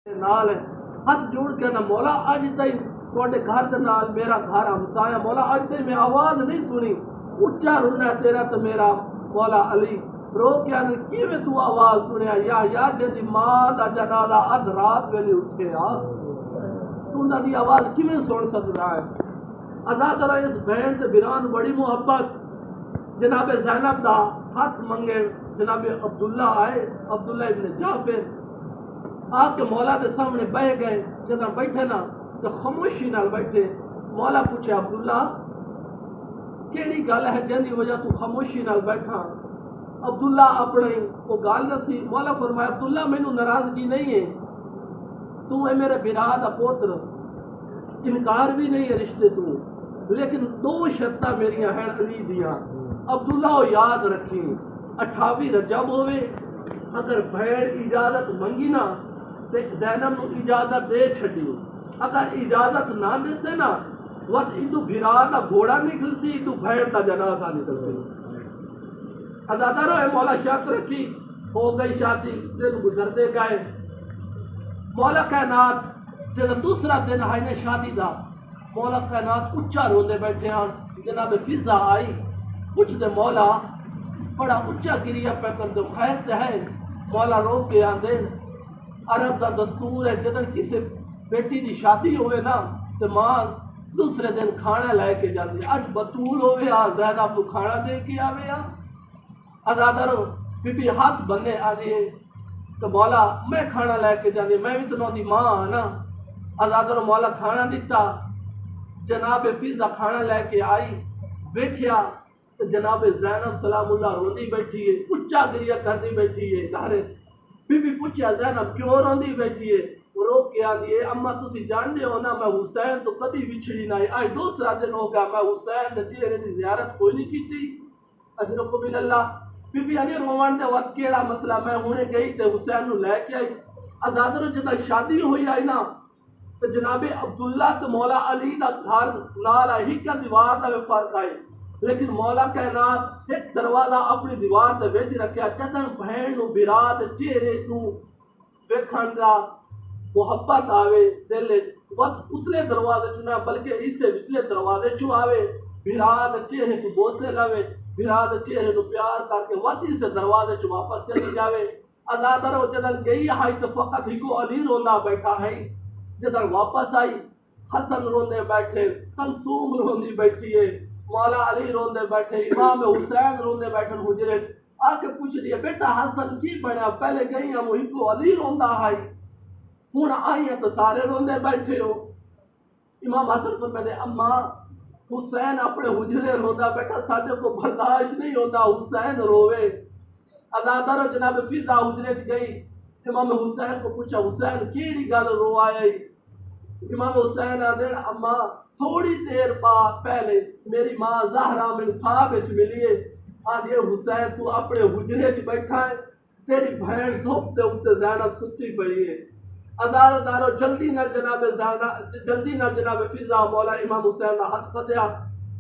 نال ہے ہاتھ جوڑ کے نا مولا اج تئی تواڈے گھر دے نال میرا گھر ہمسایا مولا اج تئی میں آواز نہیں سنی اچا رونا تیرا تے میرا مولا علی رو کے آنے کیویں تو آواز سنیا یا جی ماں دا جنازہ ادھ رات ویلے اٹھے تو انہاں دی آواز کیویں سن سکدا ہے ازادرا اس بہن تے بران بڑی محبت جناب زینب دا ہاتھ منگے جناب عبداللہ آئے عبداللہ ابن جعفر آپ کے مولا دے سامنے بہ گئے جب بیٹھے نا تو خاموشی نال بیٹھے مولا پوچھے عبداللہ کیڑی گل ہے جن دی وجہ تو خاموشی نال بیٹھا عبداللہ اپنے وہ گل دسی مولا فرمایا عبداللہ مینوں ناراضگی نہیں ہے تو اے میرے بھرا دا پوتر انکار بھی نہیں ہے رشتے تو لیکن دو شرطاں میریاں ہیں علی دیاں عبداللہ یاد رکھی 28 رجب ہوئے اگر بھیڑ اجازت منگی نا زینب نو اجازت دے چھڈی اگر اجازت نہ دے سے نا وقت ادو بھرا دا گھوڑا نکل سی ادو بھیڑ دا جنازہ نکل سی ازادارو اے مولا شرط رکھی ہو گئی شادی دن گزرتے گئے مولا کائنات جب دوسرا دن آئی نے شادی دا مولا کائنات اچا روندے بیٹھے ہیں جناب فضا آئی کچھ دے مولا بڑا اچا گریا پہ کر دو خیر تے ہے مولا رو کے آندے عرب دا دستور ہے جدن کسی بیٹی دی شادی ہوئے نا تو ماں دوسرے دن کھانا لے کے جاندی اج بطول ہوئے زینب کو کھانا دے کے آوے ازادارو بی بی ہاتھ بندے آدھی تو مولا میں کھانا لے کے جاندی میں بھی تو نو دی ماں نا ازادارو مولا کھانا دیتا جناب فضا کھانا لے کے آئی بیٹھیا تو جناب زینب سلام اللہ روندی بیٹھی ہے اچا گریا کرنی بیٹھی ہے گھر بی بی پوچھا زینب کیوں روندی بیٹھی ہے وہ رو کے آدھی ہے اما تسی جانتے ہو نا میں حسین تو کدی بچھڑی نہ آج دوسرا دن ہو گیا میں حسین دے چہرے دی زیارت کوئی نہیں کی تھی اجرکم من اللہ بی بی علی روان دے وقت کیڑا مسئلہ میں ہونے گئی تے حسین نو لے کے آئی ازادر جدا شادی ہوئی آئی نا تو جناب عبداللہ تو مولا علی دا گھر نال ہی کا دیوار دا فرق آئے لیکن مولا کائنات ایک دروازہ اپنی دیوار دے وچ رکھیا جدن بہن نو برا دے چہرے تو ویکھن دا محبت آوے دل وقت اتلے دروازے چ نہ بلکہ اس سے وچلے دروازے چ آوے برا دے چہرے تو بوسے لوے برا دے چہرے تو پیار کر کے وقت اس دروازے چ واپس چلی جاوے ازادر جدن گئی ہے تو فقط ہی کو علی روندا بیٹھا ہے جدن واپس آئی حسن روندے بیٹھے کلثوم روندی بیٹھی ہے مولا علی روندے بیٹھے امام حسین روندے بیٹھے حجرے آ کے پوچھ دیا بیٹا حسن کی بنیا پہلے گئی ہم وہی کو علی روندا ہے ہوں آئی ہیں تو سارے روندے بیٹھے ہو امام حسن فرماتے اما حسین اپنے حجرے روندا بیٹھا ساڈے کو برداشت نہیں ہوتا حسین روے ازادر جناب فضا حجرے چ گئی امام حسین کو پوچھا حسین کیڑی گل رو آئی امام حسین آدھے اما تھوڑی دیر بعد پہلے میری ماں زہرا من خواب وچ ملی آدھے حسین تو اپنے حجرے چ بیٹھا ہے تیری بہن دھوپ دے اوتے زینب ستی پئی ہے ازادارو جلدی نہ جناب فضا مولا امام حسین دا ہاتھ پتیا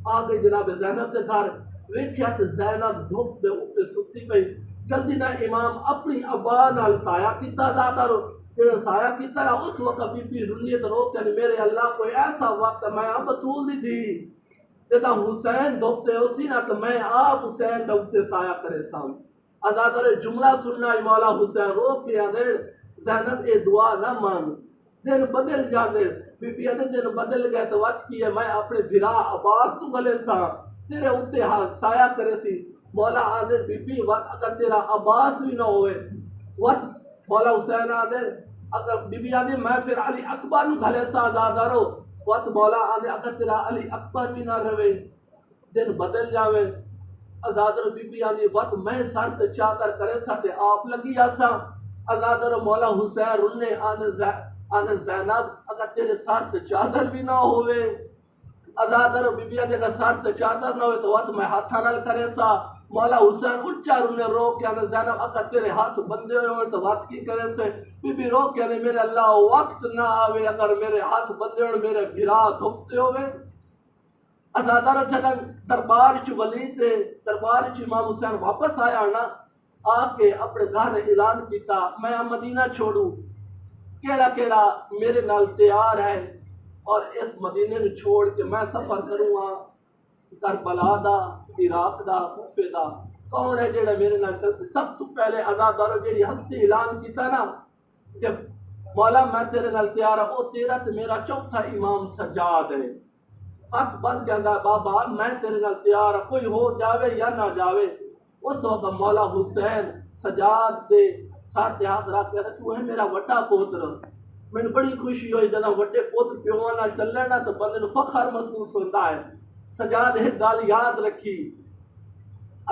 آ گئی جناب زینب دے گھر ویکھیا تے زینب دھوپ دے اوتے ستی پئی جلدی نہ امام اپنی ابا نال سایہ کیتا ازادارو سایہ کی طرح اس وقت بی بی رنیت رو کہ میرے اللہ کوئی ایسا وقت میں اب بطول دی تھی جیتا حسین دھوپتے اسی نا تو میں آپ حسین دھوپتے سایہ کرے سام ازادر جملہ سننا مولا حسین رو کے آدھے زینب اے دعا نہ مان دن بدل جاندے بی بی آدھے دن بدل گئے تو وقت کی ہے میں اپنے بھرا عباس تو گلے سا تیرے اتے سایہ کرے تھی مولا آدھے بی بی وقت اگر تیرا عباس بھی نہ ہوئے وقت مولا حسین آدھے اگر بی بی آدھے میں پھر علی اکبر نو گھلے سا ازادارو وقت مولا آدھے اگر تیرا علی اکبر بھی نہ رہے دن بدل جاوے ازادر بی بی آدھے وقت میں سر تے چادر کرے سا تے آپ لگی آسا ازادر مولا حسین رنے آدھے زینب اگر تیرے سر تے چادر بھی نہ ہوئے ازادر بی بی آدھے اگر سر تے چادر نہ ہوئے تو وقت میں ہاتھا نال کرے سا مولا حسین اچھا رونے رو کے آنے زینب اگر تیرے ہاتھ بندے ہوئے تو وقت کی کرے تھے بی بی رو کے آنے میرے اللہ وقت نہ آوے اگر میرے ہاتھ بندے ہوئے میرے بھرا دھوپتے ہوئے ازادر جدن دربار چ ولی تے دربار چ امام حسین واپس آیا نا آ کے اپنے گھر اعلان کیتا میں مدینہ چھوڑوں کیڑا کیڑا میرے نال تیار ہے اور اس مدینے نو چھوڑ کے میں سفر کروں گا کربلا دا، عراق دا، کوفے دا؟ کون ہے جیڑا میرے نال چلتے؟ سب تو پہلے عزادارو جیڑی ہستی اعلان کیتا نا کہ مولا میں تیرے نال تیار ہوں، وہ تیرا تے میرا چوتھا امام سجاد ہے۔ ہاتھ بن جاندہ بابا میں تیرے نال تیار ہوں، کوئی ہو جاوے یا نہ جاوے۔ اس وقت مولا حسین سجاد دے ساتھ ہاتھ رکھ کے تو ہے میرا وڈا پوتر۔ میں بڑی خوشی ہوئی جب وڈے پوتر پیواں نال چلے نا تو بندے نو فخر محسوس ہوتا ہے۔ سجاد ایک گل یاد رکھی،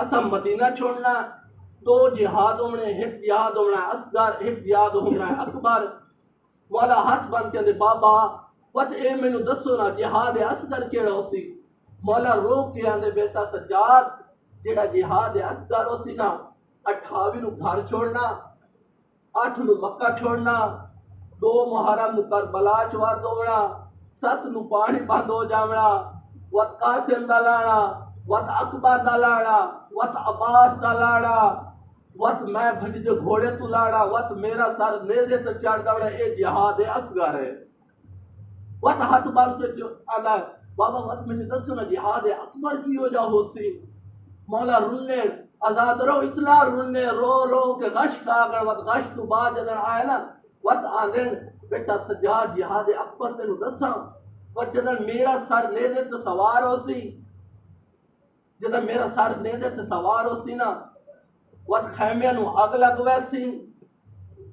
اسا مدینہ چھوڑنا، دو جہاد ہونے، ایک جہاد ہونا ہے اصغر، ایک جہاد ہونا ہے اکبر۔ مولا ہاتھ بن کے دے بابا وقت اے میں نو دسو نا جہاد اصغر کیڑا ہو سی؟ مولا رو کے آندے بیٹا سجاد جیڑا جہاد اصغر ہو سی نا 28 نو گھر چھوڑنا، 8 نو مکہ چھوڑنا، 2 محرم نو کربلا چوار دوڑنا، 7 نو پانی بند ہو جاونا، وقت قاسم دا لانا، وقت اکبر دا لانا، وقت عباس دا لانا، وقت میں بھج دے گھوڑے تو لانا، وقت میرا سر نیزے تو چڑھ دوڑا، اے جہاد اصغر ہے۔ وقت ہاتھ بند کے آدھا بابا وقت میں نے دسنا جہاد اکبر کی ہو جا ہو سی؟ مولا رونے آزاد رو اتنا رونے رو رو کہ غشق آگا، وقت غشق تو بعد جدن آئے نا وقت آدھن بیٹا سجاد جہاد اکبر تینو دسا، وقت جدن میرا سر نیزے تو سوار ہو سی، جدن میرا سر نیزے تو سوار ہو سی نا وقت خیمیاں نو اگ لگ ویسی،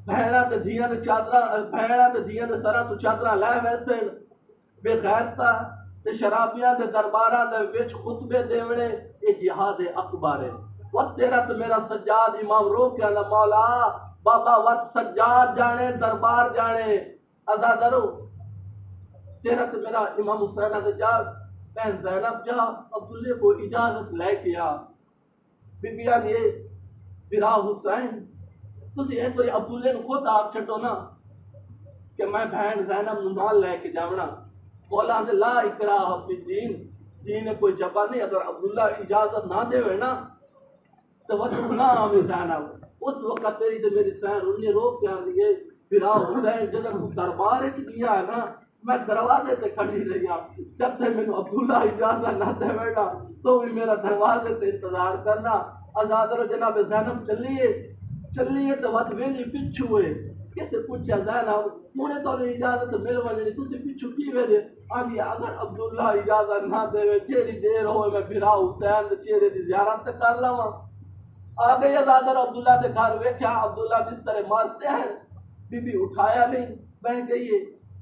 بھیڑا تے دھیاں دے چادرہ، بھیڑا تے دھیاں دے سرہ تو چادرہ لے ویسے، بے غیرتا تے شرابیاں دے درباراں دے وچ خطبے دیونے، یہ جہاد اکبر ہے۔ وقت تیرا تو میرا سجاد امام رو کے اللہ مولا بابا وقت سجاد جانے دربار جانے ازادرو تیرا تو میرا امام حسین دے جا بہن زینب جا عبداللہ کو اجازت لے کے آ، بی بیاں نے برا حسین تسی ایک باری عبداللہ نو خود آپ چھٹو نا کہ میں بہن زینب نو نال لے کے جاونا۔ مولا دے لا اکراہ فی الدین، دین کوئی جبر نہیں، اگر عبداللہ اجازت نہ دے ہوئے نا تو وقت نہ آمیں زینب۔ اس وقت تیری تے میری سین انہیں روک کے آن دیئے برا حسین جدن دربار اچھ دیا ہے نا میں دروازے تے کھڑی رہی ہوں، جب تے میں عبداللہ اجازت نہ دے ہوئے نا تو بھی میرا دروازے تے انتظار کرنا۔ آزادر جناب زینب چلیے تو وقت ویلی پچھو ہوئے کیسے پوچھا زینب مونے تو نے اجازت مل وجنی تسی پچھو کی ویلے آگیا اگر عبداللہ اجازت نہ دے ہوئے جیڑی دیر ہوئے میں بھرا حسین دے چہرے دی زیارت کر لواں۔ آگئی آزادر عبداللہ دے گھر ویکھیا عبداللہ بستر مارتے ہیں، بی بی اٹھایا نہیں بہ گئی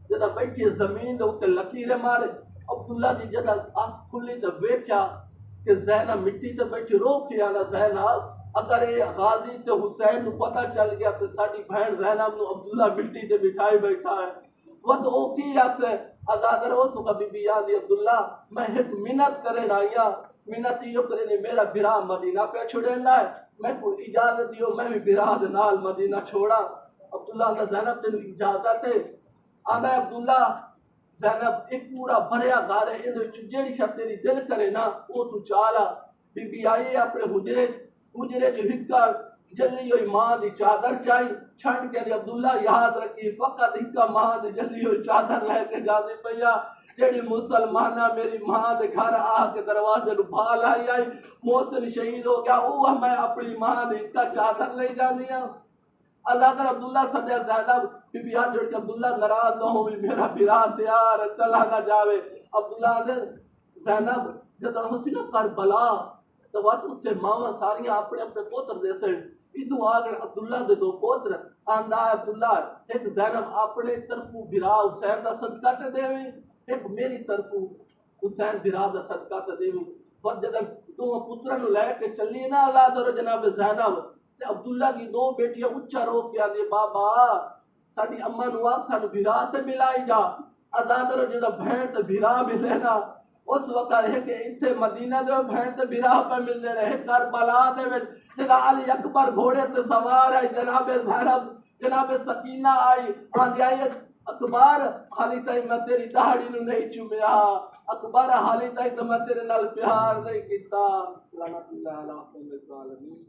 جدہ بیٹھی زمین دے اوتے لکیریں مارے۔ عبداللہ دی جدہ آنکھ کھلی تے ویکھیا کہ زینب مٹی تے بیٹھی رو کے آنا زینب اگر یہ غازی تے حسین نو پتہ چل گیا تو ساڑی بہن زینب نو عبداللہ مٹی تے بٹھائی بیٹھا ہے۔ وہ تو اوکی آپ سے آزادر ہو سکا بی بی یادی عبداللہ میں ایک منت کریں آیا، منت یہ کریں میرا بھرا مدینہ پہ چھوڑے نہ ہے، میں کوئی اجازت دیو میں بھی بھرا نال مدینہ چھوڑا۔ عبداللہ نے زینب تینو اجازت ہے؟ آنا ہے عبداللہ زینب ایک پورا بھریا گھر ہے اندر جیڑی شب تیری دل کرے نا وہ تو چالا۔ بی بی آئی اپنے حجرے جو ہکا جلی ہوئی ماں دی چادر چاہی چھنڈ کے دی عبداللہ یاد رکھی فقط ہکا ماں دی جلی ہوئی چادر لے کے جا دی پیا جیڑی مسلمانہ میری ماں دے گھر آ کے دروازے نو بھال آئی محسن شہید ہو گیا وہ میں اپنی ماں دی ہکا چادر لے جانی ہوں۔ اللہ عبداللہ صدیق زینب بی بی ہاتھ جوڑ کے عبداللہ ناراض نہ ہوئی میرا بھرا تیار چلا نہ جاوے۔ عبداللہ دے زینب جب حسین کربلا تو وقت اتھے ماما ساریاں اپنے اپنے پوتر دے سن ادو آگر عبداللہ دے دو پوتر آندہ ہے عبداللہ ایک زینب اپنے طرفو بھرا حسین دا صدقہ تے دے ہوئی ایک میری طرفو حسین بھرا دا صدقہ تے دے ہوئی۔ وقت جب دو پتروں لے کے چلیے نا اللہ در جناب زینب عبداللہ کی دو بیٹیاں اچھا رو کے آگے بابا ساڑی اماں نو آپ ساڑی بھیرا تے ملائی جا ازادر جدہ بھین تے بھیرا ملے نا اس وقت ہے کہ اتھے مدینہ دے بھین تے بھیرا پہ مل رہے کربلا دے میں جدہ علی اکبر گھوڑے تے سوار آئی جناب زینب جناب سکینہ آئی آندھی آئی اکبر حالی تائی میں تیری دہاڑی نو نہیں چومیا اکبر حالی تائی تو میں تیرے نال پیار نہیں کیتا لعنت اللہ علیہ وسلم